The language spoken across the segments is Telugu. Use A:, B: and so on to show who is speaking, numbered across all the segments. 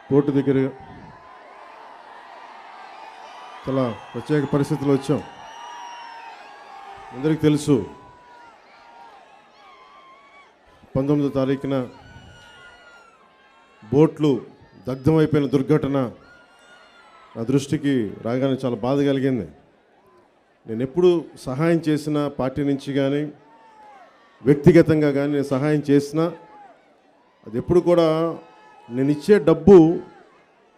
A: పోర్టు దగ్గర చాలా ప్రత్యేక పరిస్థితులు వచ్చాం. అందరికీ తెలుసు 19వ తారీఖున బోట్లు దగ్ధమైపోయిన దుర్ఘటన నా దృష్టికి రాగానే చాలా బాధ కలిగింది. నేను ఎప్పుడు సహాయం చేసిన పార్టీ నుంచి కానీ వ్యక్తిగతంగా కానీ నేను సహాయం చేసినా అది ఎప్పుడు కూడా నేను ఇచ్చే డబ్బు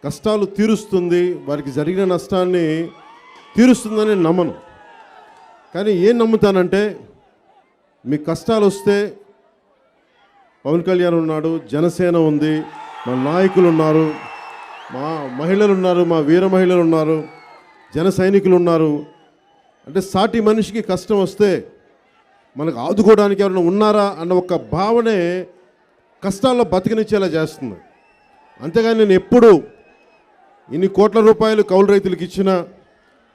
A: కష్టాలు తీరుస్తుంది, వారికి జరిగిన నష్టాన్ని తీరుస్తుందని నమ్మను. కానీ ఏం నమ్ముతానంటే మీ కష్టాలు వస్తే పవన్ కళ్యాణ్ ఉన్నాడు, జనసేన ఉంది, మా నాయకులు ఉన్నారు, మా మహిళలు ఉన్నారు, మా వీర మహిళలు ఉన్నారు, జన సైనికులు ఉన్నారు. అంటే సాటి మనిషికి కష్టం వస్తే మనకు ఆదుకోవడానికి ఎవరైనా ఉన్నారా అన్న ఒక భావనే కష్టాల్లో బతికనిచ్చేలా చేస్తుంది. అంతేగాని నేను ఎప్పుడు ఇన్ని కోట్ల రూపాయలు కౌలు రైతులకు ఇచ్చినా,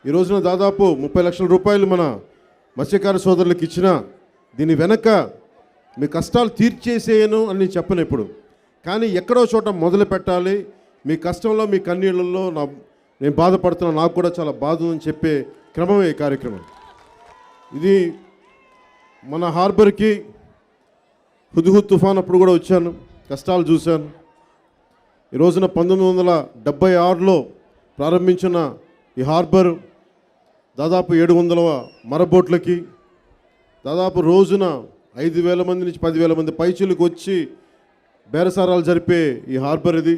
A: ఈ రోజున దాదాపు 30 లక్షల రూపాయలు మన మత్స్యకార సోదరులకు ఇచ్చినా దీని వెనక మీ కష్టాలు తీర్చేసేయను అని నేను చెప్పను ఎప్పుడు. కానీ ఎక్కడో చోట మొదలు పెట్టాలి. మీ కష్టంలో మీ కన్నీళ్ళల్లో నేను బాధపడుతున్నా, నాకు కూడా చాలా బాధ ఉందని చెప్పే క్రమమే ఈ కార్యక్రమం. ఇది మన హార్బర్కి హుద్హుద్ తుఫాన్ అప్పుడు కూడా వచ్చాను, కష్టాలు చూశాను. ఈ రోజున 1976లో ప్రారంభించిన ఈ హార్బర్ దాదాపు 700 మరబోట్లకి దాదాపు రోజున 5,000 మంది నుంచి 10,000 మంది పైచీలకు వచ్చి బేరసారాలు జరిపే ఈ హార్బర్ ఇది.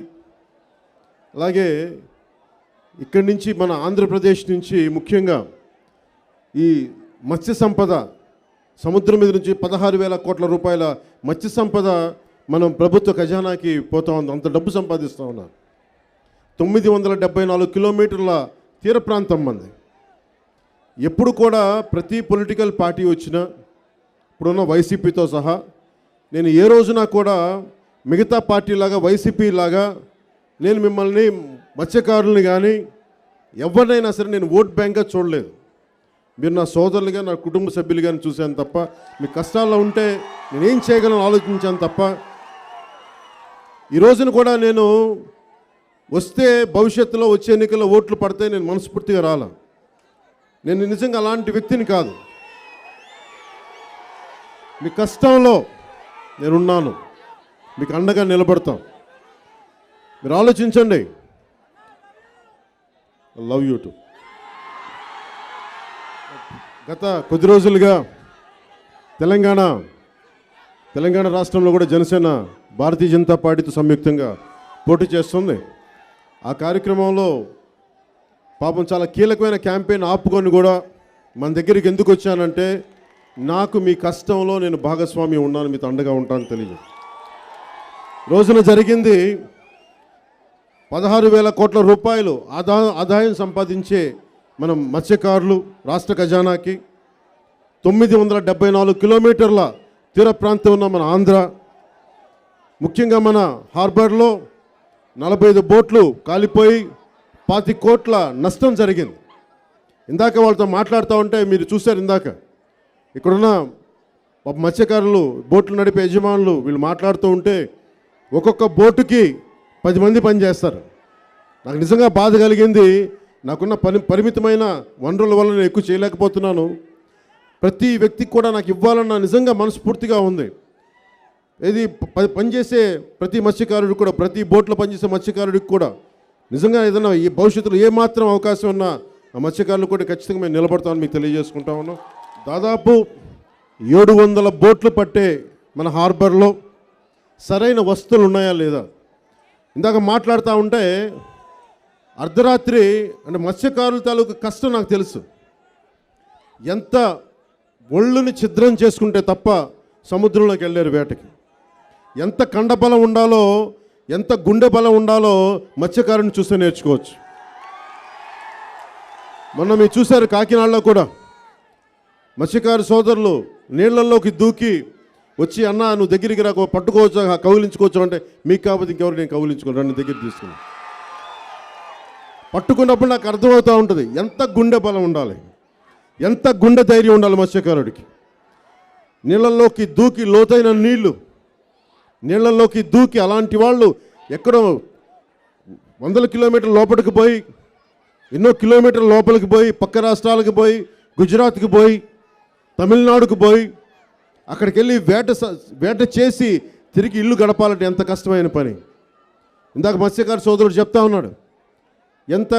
A: అలాగే ఇక్కడి నుంచి మన ఆంధ్రప్రదేశ్ నుంచి ముఖ్యంగా ఈ మత్స్య సంపద సముద్రం మీద నుంచి 16,000 కోట్ల రూపాయల మత్స్య సంపద మనం ప్రభుత్వ ఖజానాకి పోతా ఉంది. అంత డబ్బు సంపాదిస్తూ ఉన్నాం. 974 కిలోమీటర్ల తీర ప్రాంతం మంది. ఎప్పుడు కూడా ప్రతి పొలిటికల్ పార్టీ వచ్చినా ఇప్పుడున్న వైసీపీతో సహా నేను ఏ రోజున కూడా మిగతా పార్టీలాగా వైసీపీ లాగా నేను మిమ్మల్ని మత్స్యకారుల్ని కానీ ఎవరినైనా సరే నేను ఓట్ బ్యాంక్గా చూడలేదు. మీరు నా సోదరులుగా, నా కుటుంబ సభ్యులుగా చూశాను తప్ప, మీ కష్టాల్లో ఉంటే నేనేం చేయగలను ఆలోచించాను తప్ప. ఈ రోజున కూడా నేను వస్తే భవిష్యత్తులో వచ్చే ఎన్నికల్లో ఓట్లు పడితే నేను మనస్ఫూర్తిగా రాలా. నేను నిజంగా అలాంటి వ్యక్తిని కాదు. మీ కష్టంలో నేనున్నాను, మీకు అండగా నిలబడతాం. మీరు ఆలోచించండి. Love you to. గత కొద్ది రోజులుగా తెలంగాణ రాష్ట్రంలో కూడా జనసేన భారతీయ జనతా పార్టీతో సంయుక్తంగా పోటీ చేస్తుంది. ఆ కార్యక్రమంలో పాపం చాలా కీలకమైన క్యాంపెయిన్ ఆపుకొని కూడా మన దగ్గరికి ఎందుకు వచ్చానంటే నాకు మీ కష్టంలో నేను భాగస్వామి ఉన్నాను, మీతో అండగా ఉంటాను తెలియదు. రోజున జరిగింది 16,000 కోట్ల రూపాయలు ఆదాయం సంపాదించే మనం మత్స్యకారులు రాష్ట్ర ఖజానాకి 974 కిలోమీటర్ల తీర ప్రాంతం ఉన్న మన ఆంధ్ర, ముఖ్యంగా మన హార్బర్లో 45 బోట్లు కాలిపోయి 25 కోట్ల నష్టం జరిగింది. ఇందాక వాళ్ళతో మాట్లాడుతూ ఉంటే మీరు చూశారు, ఇందాక ఇక్కడున్న మత్స్యకారులు, బోట్లు నడిపే యజమానులు వీళ్ళు మాట్లాడుతూ ఉంటే ఒక్కొక్క బోటుకి 10 మంది పనిచేస్తారు. నాకు నిజంగా బాధ కలిగింది. నాకున్న పరిమితమైన వనరుల వల్ల నేను ఎక్కువ చేయలేకపోతున్నాను. ప్రతి వ్యక్తికి కూడా నాకు ఇవ్వాలన్న నిజంగా మనస్ఫూర్తిగా ఉంది. ఇది పనిచేసే ప్రతి మత్స్యకారుడికి కూడా, ప్రతి బోట్లో పనిచేసే మత్స్యకారుడికి కూడా నిజంగా ఏదైనా ఈ భవిష్యత్తులో ఏమాత్రం అవకాశం ఉన్నా ఆ మత్స్యకారులు కూడా ఖచ్చితంగా మేము నిలబడతామని మీకు తెలియజేసుకుంటా ఉన్నాం. దాదాపు 700 బోట్లు పట్టే మన హార్బర్లో సరైన వస్తువులు ఉన్నాయా లేదా? ఇందాక మాట్లాడుతూ ఉంటే అర్ధరాత్రి అంటే మత్స్యకారుల తాలూకు కష్టం నాకు తెలుసు. ఎంత ఒళ్ళుని ఛిద్రం చేసుకుంటే తప్ప సముద్రంలోకి వెళ్ళారు వేటకి. ఎంత కండబలం ఉండాలో, ఎంత గుండె బలం ఉండాలో మత్స్యకారుని చూస్తే నేర్చుకోవచ్చు. మొన్న మీరు చూశారు కాకినాడలో కూడా మత్స్యకారు సోదరులు నీళ్లలోకి దూకి వచ్చి, అన్న నువ్వు దగ్గరికి రా, పట్టుకోవచ్చు, కౌలించుకోవచ్చు అంటే, మీకు కాకపోతే ఇంకెవరు నేను కౌలించుకోను, రెండు దగ్గర తీసుకుని పట్టుకున్నప్పుడు నాకు అర్థమవుతూ ఉంటుంది ఎంత గుండె బలం ఉండాలి, ఎంత గుండె ధైర్యం ఉండాలి మత్స్యకారుడికి. నీళ్ళల్లోకి దూకి, లోతైన నీళ్లలోకి దూకి అలాంటి వాళ్ళు ఎక్కడో వందల కిలోమీటర్ల లోపలికి పోయి, ఎన్నో కిలోమీటర్ల లోపలికి పోయి, పక్క రాష్ట్రాలకు పోయి, గుజరాత్కి పోయి, తమిళనాడుకు పోయి, అక్కడికి వెళ్ళి వేట చేసి తిరిగి ఇల్లు గడపాలంటే ఎంత కష్టమైన పని. ఇందాక మత్స్యకార సోదరుడు చెప్తా ఉన్నాడు, ఎంత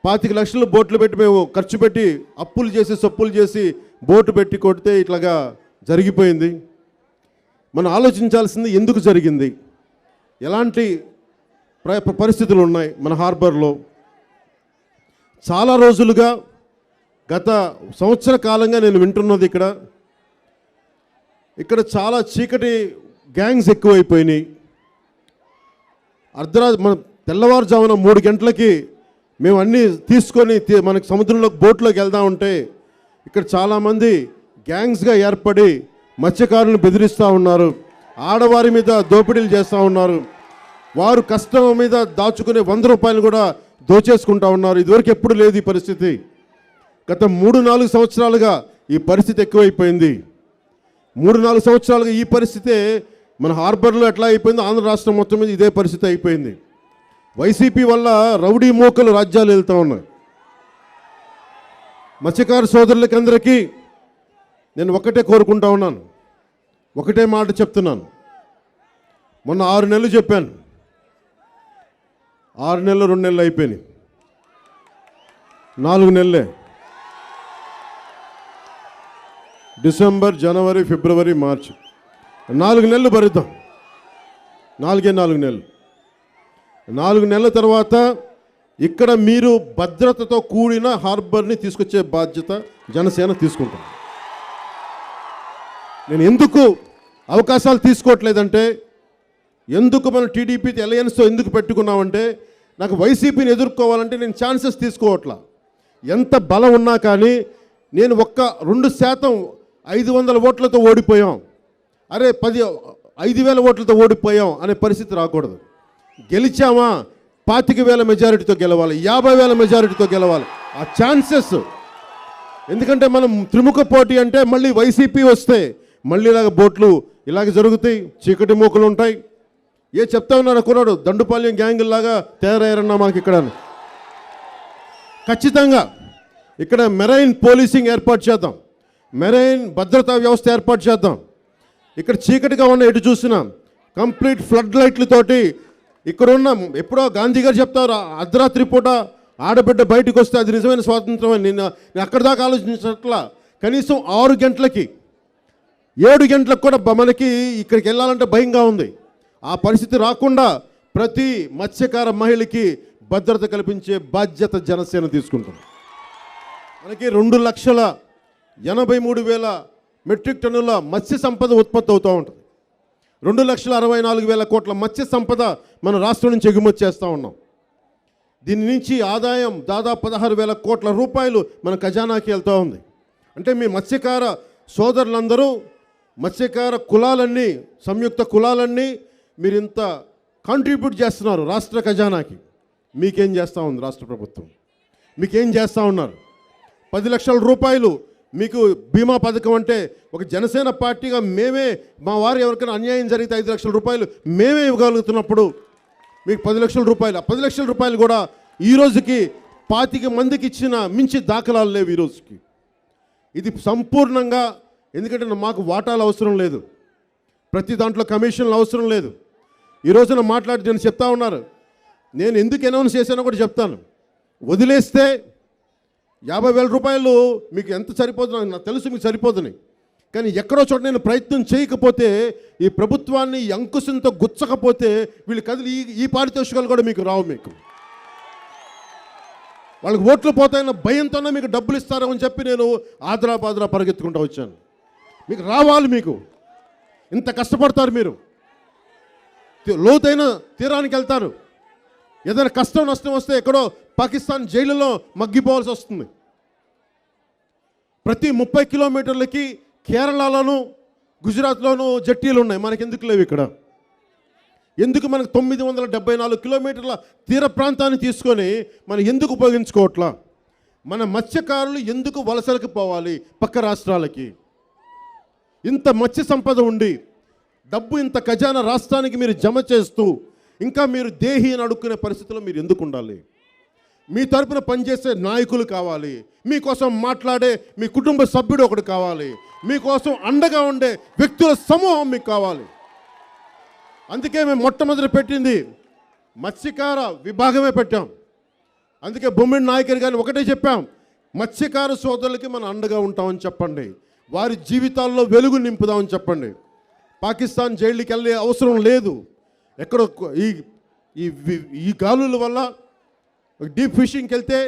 A: 25 లక్షలు బోట్లు పెట్టి మేము ఖర్చు పెట్టి అప్పులు చేసి సొప్పులు చేసి బోటు పెట్టి కొడితే ఇట్లాగా జరిగిపోయింది. మనం ఆలోచించాల్సింది ఎందుకు జరిగింది, ఎలాంటి పరిస్థితులు ఉన్నాయి మన హార్బర్లో. చాలా రోజులుగా గత సంవత్సర కాలంగా నేను వింటున్నది ఇక్కడ చాలా చీకటి గ్యాంగ్స్ ఎక్కువైపోయినాయి. మన తెల్లవారుజామున 3 గంటలకి మేము అన్నీ తీసుకొని మనకి సముద్రంలోకి బోట్లోకి వెళ్దామంటే ఇక్కడ చాలామంది గ్యాంగ్స్గా ఏర్పడి మత్స్యకారులను బెదిరిస్తూ ఉన్నారు, ఆడవారి మీద దోపిడీలు చేస్తూ ఉన్నారు, వారు కష్టం మీద దాచుకునే 100 రూపాయలు కూడా దోచేసుకుంటా ఉన్నారు. ఇదివరకు ఎప్పుడు లేదు ఈ పరిస్థితి. గత 3-4 సంవత్సరాలుగా ఈ పరిస్థితి ఎక్కువైపోయింది. 3-4 సంవత్సరాలుగా ఈ పరిస్థితే మన హార్బర్లో ఎట్లా అయిపోయిందో ఆంధ్ర రాష్ట్రం మొత్తం మీద ఇదే పరిస్థితి అయిపోయింది. వైసీపీ వల్ల రౌడీ మూకలు రాజ్యాలు వెళ్తూ ఉన్నాయి. మత్స్యకార సోదరులకి అందరికీ నేను ఒకటే కోరుకుంటా ఉన్నాను, ఒకటే మాట చెప్తున్నాను. మొన్న 6 నెలలు చెప్పాను, 6 నెలలు 2 నెలలు అయిపోయినాయి, 4 నెలలే. డిసెంబర్, జనవరి, ఫిబ్రవరి, మార్చి 4 నెలలు భరిద్దాం. 4 నెలలు. 4 నెలల తర్వాత ఇక్కడ మీరు భద్రతతో కూడిన హార్బర్ని తీసుకొచ్చే బాధ్యత జనసేన తీసుకుంటాం. నేను ఎందుకు అవకాశాలు తీసుకోవట్లేదంటే, ఎందుకు మన టీడీపీ అలయన్స్తో ఎందుకు పెట్టుకున్నామంటే, నాకు వైసీపీని ఎదుర్కోవాలంటే నేను ఛాన్సెస్ తీసుకోవట్లా. ఎంత బలం ఉన్నా కానీ నేను 2% 500 ఓట్లతో ఓడిపోయాం, అరే 5,000 ఓట్లతో ఓడిపోయాం అనే పరిస్థితి రాకూడదు. గెలిచామా 25,000 మెజారిటీతో గెలవాలి, 50,000 మెజారిటీతో గెలవాలి. ఆ ఛాన్సెస్, ఎందుకంటే మనం త్రిముఖ పోటీ అంటే మళ్ళీ వైసీపీ వస్తే మళ్ళీ ఇలాగ బోట్లు ఇలాగ జరుగుతాయి, చీకటి మూకలు ఉంటాయి. చెప్తా ఉన్నారు కుర్రాడు, దండుపాలెం గ్యాంగుల్లాగా తయారయ్యారన్నా మాకు ఇక్కడ. ఖచ్చితంగా ఇక్కడ మెరైన్ పోలీసింగ్ ఏర్పాటు చేద్దాం, మెరైన్ భద్రతా వ్యవస్థ ఏర్పాటు చేద్దాం. ఇక్కడ చీకటిగా ఉన్న ఎటు చూసినా కంప్లీట్ ఫ్లడ్ లైట్లతోటి ఇక్కడున్న, ఎప్పుడో గాంధీ గారు చెప్తారు, అర్ధరాత్రి పూట ఆడబిడ్డ బయటకు వస్తే అది నిజమైన స్వాతంత్రం అని. నేను అక్కడి దాకా ఆలోచించినట్ల కనీసం 6 గంటలకి 7 గంటలకు కూడా మనకి ఇక్కడికి వెళ్ళాలంటే భయంగా ఉంది. ఆ పరిస్థితి రాకుండా ప్రతి మత్స్యకార మహిళకి భద్రత కల్పించే బాధ్యత జనసేన తీసుకుంటుంది. మనకి 2,83,000 మెట్రిక్ టన్నుల మత్స్య సంపద ఉత్పత్తి అవుతూ ఉంటుంది. 2,64,000 కోట్ల మత్స్య సంపద మన రాష్ట్రం నుంచి ఎగుమతి చేస్తూ ఉన్నాం. దీని నుంచి ఆదాయం దాదాపు 16,000 కోట్ల రూపాయలు మన ఖజానాకి వెళ్తూ ఉంది. అంటే మీ మత్స్యకార సోదరులందరూ, మత్స్యకార కులాలన్నీ, సంయుక్త కులాలన్నీ మీరు ఇంత కాంట్రిబ్యూట్ చేస్తున్నారు రాష్ట్ర ఖజానాకి. మీకేం చేస్తూ ఉంది రాష్ట్ర ప్రభుత్వం? మీకేం చేస్తూ ఉన్నారు? 10 లక్షల రూపాయలు మీకు బీమా పథకం అంటే ఒక జనసేన పార్టీగా మేమే, మా వారు ఎవరికైనా అన్యాయం జరిగితే 5 లక్షల రూపాయలు మేమే ఇవ్వగలుగుతున్నప్పుడు మీకు 10 లక్షల రూపాయలు, 10 లక్షల రూపాయలు కూడా ఈ రోజుకి 25 మందికి ఇచ్చిన మించి దాఖలాలు లేవు ఈ రోజుకి. ఇది సంపూర్ణంగా, ఎందుకంటే మాకు వాటాలు అవసరం లేదు, ప్రతి దాంట్లో కమిషన్లు అవసరం లేదు. ఈ రోజున మాట్లాడి నేను చెప్తా ఉన్నారు, నేను ఎందుకు అనౌన్స్ చేశానో కూడా చెప్తాను. వదిలేస్తే 50,000 రూపాయలు మీకు ఎంత సరిపోతుందో నాకు తెలుసు, మీకు సరిపోతున్నాయి. కానీ ఎక్కడో చోట నేను ప్రయత్నం చేయకపోతే, ఈ ప్రభుత్వాన్ని అంకుశంతో గుచ్చకపోతే వీళ్ళు కదిలి ఈ పారితోషికాలు కూడా మీకు రావు. మీకు వాళ్ళకి ఓట్లు పోతాయన్న భయంతోనే మీకు డబ్బులు ఇస్తారో అని చెప్పి నేను ఆదరా పరిగెత్తుకుంటూ వచ్చాను. మీకు రావాలి, మీకు ఇంత కష్టపడతారు, మీరు లోతైన తీరానికి వెళ్తారు. ఏదైనా కష్టం నష్టం వస్తే ఎక్కడో పాకిస్తాన్ జైలులో మగ్గిపోవాల్సి వస్తుంది. ప్రతి 30 కిలోమీటర్లకి కేరళలోను గుజరాత్లోనూ జట్టీలు ఉన్నాయి, మనకి ఎందుకు లేవు ఇక్కడ? ఎందుకు మనకు 974 కిలోమీటర్ల తీర ప్రాంతాన్ని తీసుకొని మనం ఎందుకు ఉపయోగించుకోవట్లా? మన మత్స్యకారులు ఎందుకు వలసలకు పోవాలి పక్క రాష్ట్రాలకి? ఇంత మత్స్య సంపద ఉండి, డబ్బు ఇంత ఖజానా రాష్ట్రానికి మీరు జమ చేస్తూ ఇంకా మీరు దేహి అని అడుక్కునే పరిస్థితిలో మీరు ఎందుకు ఉండాలి? మీ తరపున పనిచేసే నాయకులు కావాలి, మీకోసం మాట్లాడే మీ కుటుంబ సభ్యుడు ఒకడు కావాలి, మీకోసం అండగా ఉండే వ్యక్తుల సమూహం మీకు కావాలి. అందుకే మేము మొట్టమొదటి పెట్టింది మత్స్యకార విభాగమే పెట్టాం. అందుకే బొమ్మిడి నాయకర్ గారిని ఒకటే చెప్పాం, మత్స్యకార సోదరులకి మనం అండగా ఉంటామని చెప్పండి, వారి జీవితాల్లో వెలుగు నింపుదామని చెప్పండి. పాకిస్తాన్ జైలుకి వెళ్ళే అవసరం లేదు. ఎక్కడ ఈ గాలుల వల్ల డీప్ ఫిషింగ్కి వెళ్తే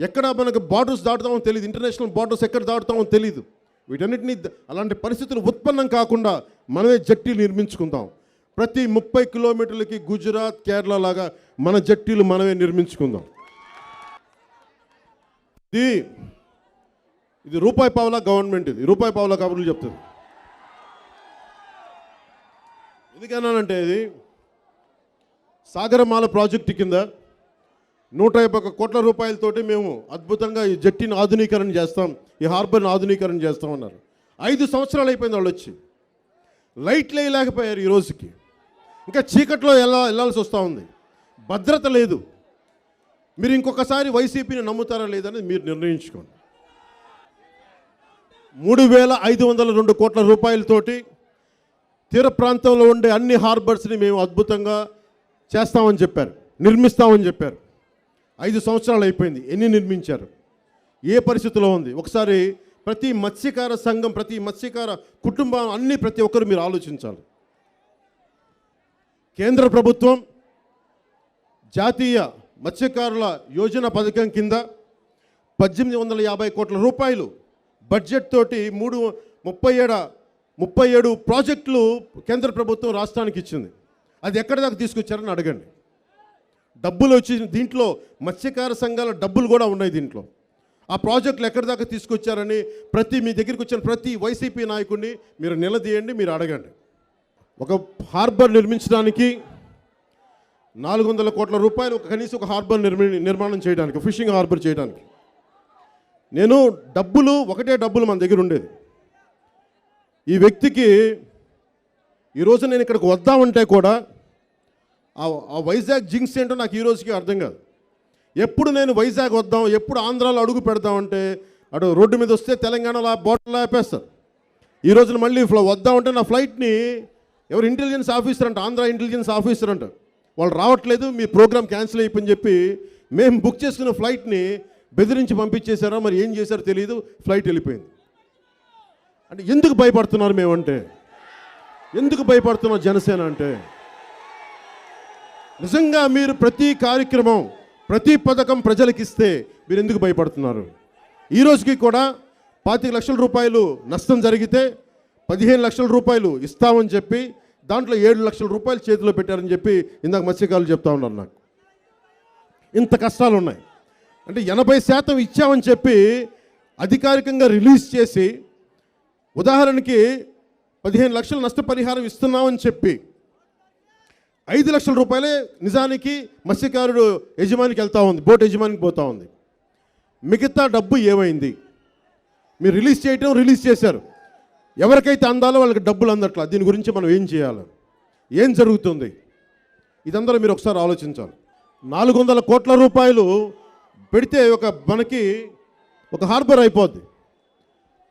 A: ఎక్కడ మనకు బార్డర్స్ దాటుతామో తెలియదు, ఇంటర్నేషనల్ బార్డర్స్ ఎక్కడ దాటుతామో తెలియదు. వీటన్నిటినీ అలాంటి పరిస్థితులు ఉత్పన్నం కాకుండా మనమే జట్టీలు నిర్మించుకుందాం. ప్రతి 30 కిలోమీటర్లకి గుజరాత్, కేరళ లాగా మన జట్టీలు మనమే నిర్మించుకుందాం. ఇది రూపాయి పావులా గవర్నమెంట్, ఇది రూపాయి పావులా కబుర్లు చెప్తుంది. ఎందుకన్నానంటే ఇది సాగరమాల ప్రాజెక్టు కింద 151 కోట్ల రూపాయలతోటి మేము అద్భుతంగా ఈ జట్టిని ఆధునీకరణ చేస్తాం, ఈ హార్బర్ని ఆధునీకరణ చేస్తామన్నారు. 5 సంవత్సరాలు అయిపోయింది వాళ్ళు వచ్చి, లైట్లు వేయలేకపోయారు. ఈ రోజుకి ఇంకా చీకట్లో వెళ్ళాల్సి వస్తూ ఉంది, భద్రత లేదు. మీరు ఇంకొకసారి వైసీపీని నమ్ముతారా లేదని మీరు నిర్ణయించుకోండి. 3,502 కోట్ల రూపాయలతోటి తీర ప్రాంతంలో ఉండే అన్ని హార్బర్స్ని మేము అద్భుతంగా చేస్తామని చెప్పారు, నిర్మిస్తామని చెప్పారు. 5 సంవత్సరాలు అయిపోయింది, ఎన్ని నిర్మించారు? ఏ పరిస్థితిలో ఉంది? ఒకసారి ప్రతి మత్స్యకార సంఘం, ప్రతి మత్స్యకార కుటుంబం, ప్రతి ఒక్కరు మీరు ఆలోచించాలి. కేంద్ర ప్రభుత్వం జాతీయ మత్స్యకారుల యోజన పథకం కింద 1,850 కోట్ల రూపాయలు బడ్జెట్ తోటి 37 ప్రాజెక్టులు కేంద్ర ప్రభుత్వం రాష్ట్రానికి ఇచ్చింది. అది ఎక్కడి దాకా తీసుకొచ్చారని అడగండి. డబ్బులు వచ్చి దీంట్లో మత్స్యకార సంఘాల డబ్బులు కూడా ఉన్నాయి దీంట్లో. ఆ ప్రాజెక్టులు ఎక్కడి దాకా తీసుకొచ్చారని మీ దగ్గరికి వచ్చిన ప్రతి వైసీపీ నాయకుడిని మీరు నిలదీయండి, మీరు అడగండి. ఒక హార్బర్ నిర్మించడానికి 400 కోట్ల రూపాయలు కనీసం ఒక హార్బర్ నిర్మాణం చేయడానికి, ఫిషింగ్ హార్బర్ చేయడానికి. నేను ఒకటే డబ్బులు మన దగ్గర ఉండేది. ఈ వ్యక్తికి ఈరోజు నేను ఇక్కడికి వద్దామంటే కూడా ఆ వైజాగ్ జింక్స్ ఏంటో నాకు ఈ రోజుకి అర్థం కాదు. ఎప్పుడు నేను వైజాగ్ వద్దాం, ఎప్పుడు ఆంధ్రాలో అడుగు పెడదామంటే అటు రోడ్డు మీద వస్తే తెలంగాణలో బోర్డర్లో ఆపేస్తారు. ఈ రోజున మళ్ళీ వద్దామంటే నా ఫ్లైట్ని ఎవరు ఇంటెలిజెన్స్ ఆఫీసర్ అంట, ఆంధ్ర ఇంటెలిజెన్స్ ఆఫీసర్ అంట, వాళ్ళు రావట్లేదు, మీ ప్రోగ్రామ్ క్యాన్సిల్ అయిపోయింది చెప్పి మేము బుక్ చేసుకున్న ఫ్లైట్ని బెదిరించి పంపించేశారో మరి ఏం చేశారో తెలియదు, ఫ్లైట్ వెళ్ళిపోయింది. అంటే ఎందుకు భయపడుతున్నారు మేమంటే, ఎందుకు భయపడుతున్నారు జనసేన అంటే? నిజంగా మీరు ప్రతి కార్యక్రమం, ప్రతి పథకం ప్రజలకు ఇస్తే మీరు ఎందుకు భయపడుతున్నారు? ఈ రోజుకి కూడా 25 లక్షల రూపాయలు నష్టం జరిగితే 15 లక్షల రూపాయలు ఇస్తామని చెప్పి దాంట్లో 7 లక్షల రూపాయలు చేతిలో పెట్టారని చెప్పి ఇందాక మత్స్యకారులు చెప్తా ఉన్నారు. నాకు ఇంత కష్టాలు ఉన్నాయి అంటే 80% ఇచ్చామని చెప్పి అధికారికంగా రిలీజ్ చేసి, ఉదాహరణకి 15 లక్షల నష్టపరిహారం ఇస్తున్నామని చెప్పి 5 లక్షల రూపాయలే నిజానికి మత్స్యకారుడు యజమానికి వెళ్తూ ఉంది, బోట్ యజమానికి పోతూ ఉంది. మిగతా డబ్బు ఏమైంది? మీరు రిలీజ్ చేశారు, ఎవరికైతే అందాలో వాళ్ళకి డబ్బులు అందట్లా. దీని గురించి మనం ఏం చేయాలి? ఏం జరుగుతుంది? ఇదందరూ మీరు ఒకసారి ఆలోచించాలి. 400 కోట్ల రూపాయలు పెడితే మనకి ఒక హార్బర్ అయిపోద్ది.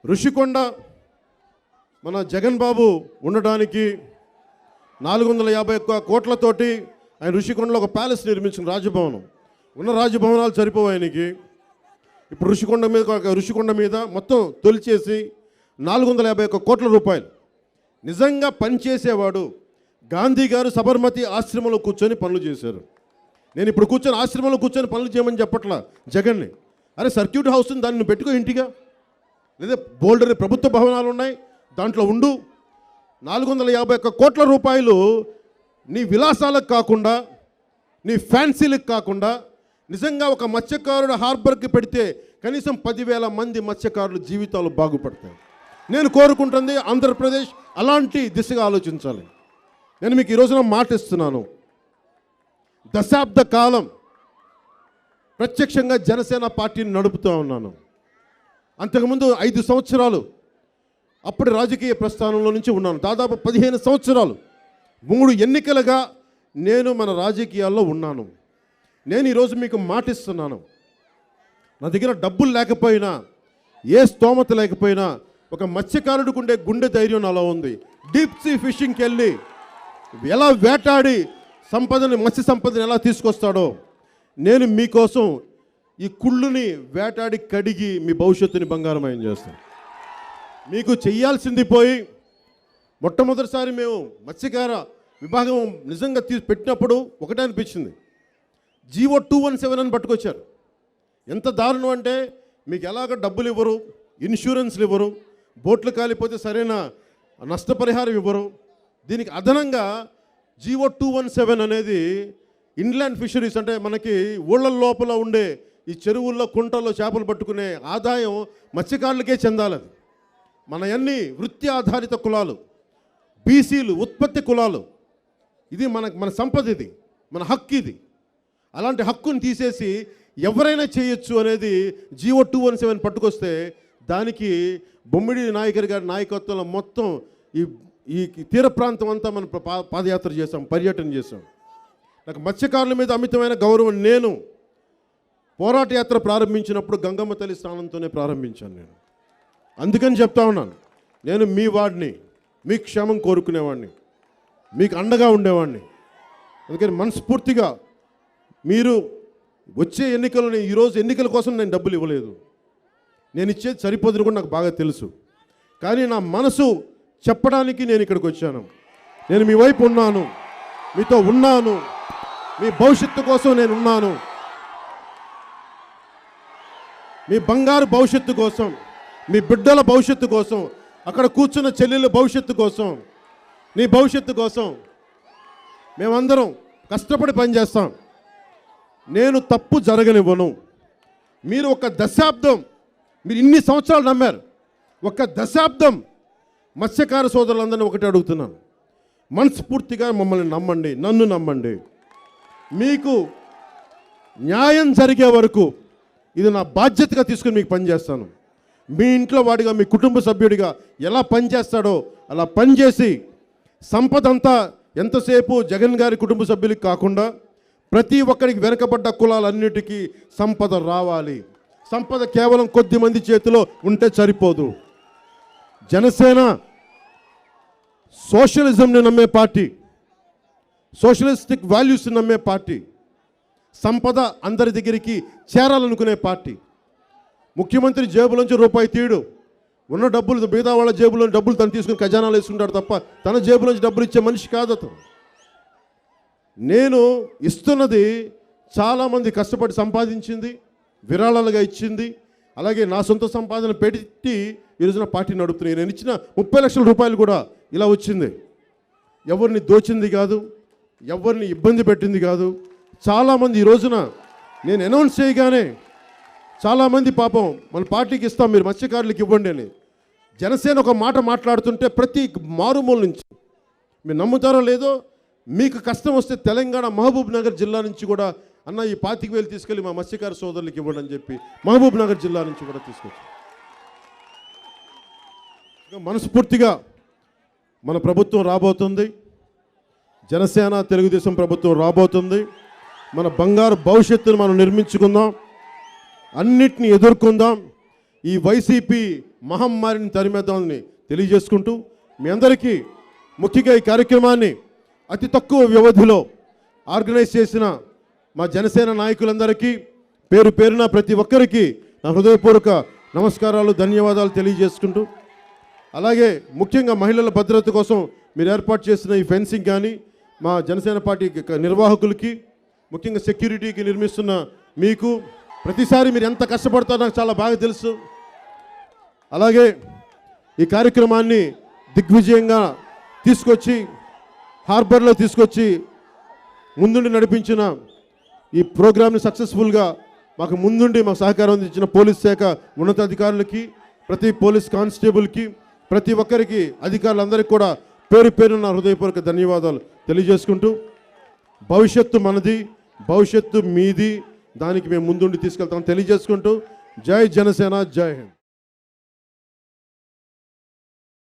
A: ఋషికొండ మన జగన్ బాబు ఉండడానికి 451 కోట్లతోటి ఆయన ఋషికొండలో ఒక ప్యాలెస్ నిర్మించిన రాజభవనం. ఉన్న రాజభవనాలు సరిపోవు ఆయనకి. ఇప్పుడు ఋషికొండ మీద మొత్తం తొలిచేసి 451 కోట్ల రూపాయలు. నిజంగా పనిచేసేవాడు గాంధీ గారు సబర్మతి ఆశ్రమంలో కూర్చొని పనులు చేశారు. నేను ఇప్పుడు ఆశ్రమంలో కూర్చొని పనులు చేయమని చెప్పట్లా జగన్ని. అరే సర్క్యూట్ హౌస్ని దాన్ని పెట్టుకో ఇంటిగా, లేదా బోల్డర్ ప్రభుత్వ భవనాలు ఉన్నాయి దాంట్లో ఉండు. 451 కోట్ల రూపాయలు నీ విలాసాలకు కాకుండా, నీ ఫ్యాన్సీలకు కాకుండా నిజంగా ఒక మత్స్యకారుడు హార్బర్కి పెడితే కనీసం 10,000 మంది మత్స్యకారుల జీవితాలు బాగుపడతాయి. నేను కోరుకుంటుంది ఆంధ్రప్రదేశ్ అలాంటి దిశగా ఆలోచించాలి. నేను మీకు ఈరోజున మాట ఇస్తున్నాను, దశాబ్ద కాలం ప్రత్యక్షంగా జనసేన పార్టీని నడుపుతూ ఉన్నాను. అంతకుముందు 5 సంవత్సరాలు అప్పటి రాజకీయ ప్రస్థానంలో నుంచి ఉన్నాను. దాదాపు 15 సంవత్సరాలు 3 ఎన్నికలుగా నేను మన రాజకీయాల్లో ఉన్నాను. నేను ఈరోజు మీకు మాటిస్తున్నాను, నా దగ్గర డబ్బులు లేకపోయినా, ఏ స్తోమత లేకపోయినా, ఒక మత్స్యకారుడికి ఉండే గుండె ధైర్యం అలా ఉంది. డీప్ సీ ఫిషింగ్కి వెళ్ళి ఎలా వేటాడి మత్స్య సంపదని ఎలా తీసుకొస్తాడో, నేను మీకోసం ఈ కుళ్ళుని వేటాడి కడిగి మీ భవిష్యత్తుని బంగారమయం చేస్తాను. మీకు చెయ్యాల్సింది పోయి, మొట్టమొదటిసారి మేము మత్స్యకార విభాగం నిజంగా పెట్టినప్పుడు ఒకటే అనిపించింది, జీవో 217 అని పట్టుకొచ్చారు. ఎంత దారుణం అంటే, మీకు ఎలాగ డబ్బులు ఇవ్వరు, ఇన్సూరెన్స్లు ఇవ్వరు, బోట్లు కాలిపోతే సరైన నష్టపరిహారం ఇవ్వరు. దీనికి అదనంగా జీవో 217 అనేది ఇన్లాండ్ ఫిషరీస్, అంటే మనకి ఊళ్ళ లోపల ఉండే ఈ చెరువుల్లో కుంటల్లో చేపలు పట్టుకునే ఆదాయం మత్స్యకారులకే చెందాలి. అది మన వృత్తి ఆధారిత కులాలు, బీసీలు, ఉత్పత్తి కులాలు, ఇది మన సంపద, ఇది మన హక్కు. ఇది అలాంటి హక్కుని తీసేసి ఎవరైనా చేయొచ్చు అనేది జీవో 217 పట్టుకొస్తే, దానికి బొమ్మిడి నాయకర్ గారి నాయకత్వంలో మొత్తం ఈ తీర ప్రాంతం అంతా మనం పాదయాత్ర చేసాం, పర్యటన చేసాం. నాకు మత్స్యకారుల మీద అమితమైన గౌరవం. నేను పోరాట యాత్ర ప్రారంభించినప్పుడు గంగమ్మ తల్లి స్నానంతోనే ప్రారంభించాను. నేను అందుకని చెప్తా ఉన్నాను, నేను మీ వాడిని, మీ క్షేమం కోరుకునేవాడిని, మీకు అండగా ఉండేవాడిని. అందుకని మనస్ఫూర్తిగా మీరు వచ్చే ఎన్నికలని, ఈరోజు ఎన్నికల కోసం నేను డబ్బులు ఇవ్వలేదు, నేను ఇచ్చేది సరిపోదని కూడా నాకు బాగా తెలుసు. కానీ నా మనసు చెప్పడానికి నేను ఇక్కడికి వచ్చాను. నేను మీ వైపు ఉన్నాను, మీతో ఉన్నాను, మీ భవిష్యత్తు కోసం నేను ఉన్నాను, మీ బంగారు భవిష్యత్తు కోసం, మీ బిడ్డల భవిష్యత్తు కోసం, అక్కడ కూర్చున్న చెల్లెళ్ళ భవిష్యత్తు కోసం, నీ భవిష్యత్తు కోసం మేమందరం కష్టపడి పనిచేస్తాం. నేను తప్పు జరగనివ్వను. మీరు ఒక దశాబ్దం, మీరు ఇన్ని సంవత్సరాలు నమ్మారు, ఒక దశాబ్దం మత్స్యకార సోదరులందరినీ ఒకటి అడుగుతున్నాను, మనస్ఫూర్తిగా మమ్మల్ని నమ్మండి, నన్ను నమ్మండి. మీకు న్యాయం జరిగే వరకు ఇది నా బాధ్యతగా తీసుకుని మీకు పనిచేస్తాను. మీ ఇంట్లో వాడిగా, మీ కుటుంబ సభ్యుడిగా ఎలా పనిచేస్తాడో అలా పనిచేసి, సంపద అంతా ఎంతసేపు జగన్ గారి కుటుంబ సభ్యులకి కాకుండా ప్రతి ఒక్కరికి, వెనకబడ్డ కులాలన్నిటికీ సంపద రావాలి. సంపద కేవలం కొద్ది మంది చేతిలో ఉంటే సరిపోదు. జనసేన సోషలిజంని నమ్మే పార్టీ, సోషలిస్టిక్ వాల్యూస్ని నమ్మే పార్టీ, సంపద అందరి దగ్గరికి చేరాలనుకునే పార్టీ. ముఖ్యమంత్రి జేబులోంచి రూపాయి తీయడు, ఉన్న డబ్బులు మిగతా వాళ్ళ జేబులో డబ్బులు తను తీసుకుని ఖజానాలు వేసుకుంటాడు తప్ప తన జేబులోంచి డబ్బులు ఇచ్చే మనిషి కాదు అతను. నేను ఇస్తున్నది చాలామంది కష్టపడి సంపాదించింది, విరాళాలుగా ఇచ్చింది, అలాగే నా సొంత సంపాదన పెట్టి ఈరోజున పార్టీ నడుపుతున్నాయి. నేను ఇచ్చిన 30 లక్షల రూపాయలు కూడా ఇలా వచ్చింది. ఎవరిని దోచింది కాదు, ఎవరిని ఇబ్బంది పెట్టింది కాదు. చాలామంది ఈ రోజున నేను అనౌన్స్ చేయగానే చాలామంది పాపం మన పార్టీకి ఇస్తాం, మీరు మత్స్యకారులకు ఇవ్వండి అని. జనసేన ఒక మాట మాట్లాడుతుంటే ప్రతి మారుమూల నుంచి, మీరు నమ్ముతారో లేదో, మీకు కష్టం వస్తే తెలంగాణ మహబూబ్ నగర్ జిల్లా నుంచి కూడా, అన్న ఈ 25,000 తీసుకెళ్ళి మా మత్స్యకార సోదరులకు ఇవ్వండి అని చెప్పి మహబూబ్ నగర్ జిల్లా నుంచి కూడా తీసుకొచ్చాం. మనస్ఫూర్తిగా మన ప్రభుత్వం రాబోతుంది, జనసేన తెలుగుదేశం ప్రభుత్వం రాబోతుంది. మన బంగారు భవిష్యత్తును మనం నిర్మించుకుందాం, అన్నిటినీ ఎదుర్కొందాం, ఈ వైసీపీ మహమ్మారిని తరిమేద్దామని తెలియజేసుకుంటూ, మీ అందరికీ ముఖ్యంగా ఈ కార్యక్రమాన్ని అతి తక్కువ వ్యవధిలో ఆర్గనైజ్ చేసిన మా జనసేన నాయకులందరికీ పేరు పేరున ప్రతి ఒక్కరికి నా హృదయపూర్వక నమస్కారాలు, ధన్యవాదాలు తెలియజేసుకుంటూ, అలాగే ముఖ్యంగా మహిళల భద్రత కోసం మీరు ఏర్పాటు చేసిన ఈ ఫెన్సింగ్ కానీ, మా జనసేన పార్టీ నిర్వాహకులకి, ముఖ్యంగా సెక్యూరిటీకి నిర్మిస్తున్న మీకు, ప్రతిసారి మీరు ఎంత కష్టపడతారో నాకు చాలా బాగా తెలుసు. అలాగే ఈ కార్యక్రమాన్ని దిగ్విజయంగా తీసుకొచ్చి, హార్బర్లో తీసుకొచ్చి ముందుండి నడిపించిన, ఈ ప్రోగ్రామ్ని సక్సెస్ఫుల్గా మాకు ముందుండి మాకు సహకారం అందించిన పోలీస్ శాఖ ఉన్నతాధికారులకి, ప్రతి పోలీస్ కానిస్టేబుల్కి, ప్రతి ఒక్కరికి, అధికారులందరికీ కూడా పేరు పేరు నా హృదయపూర్వక ధన్యవాదాలు తెలియజేసుకుంటూ, భవిష్యత్తు మనది, భవిష్యత్తు మీది, దానికి మేము ముందుండి తీసుకెళ్తాం తెలియజేసుకుంటూ, జై జనసేన, జై హింద్.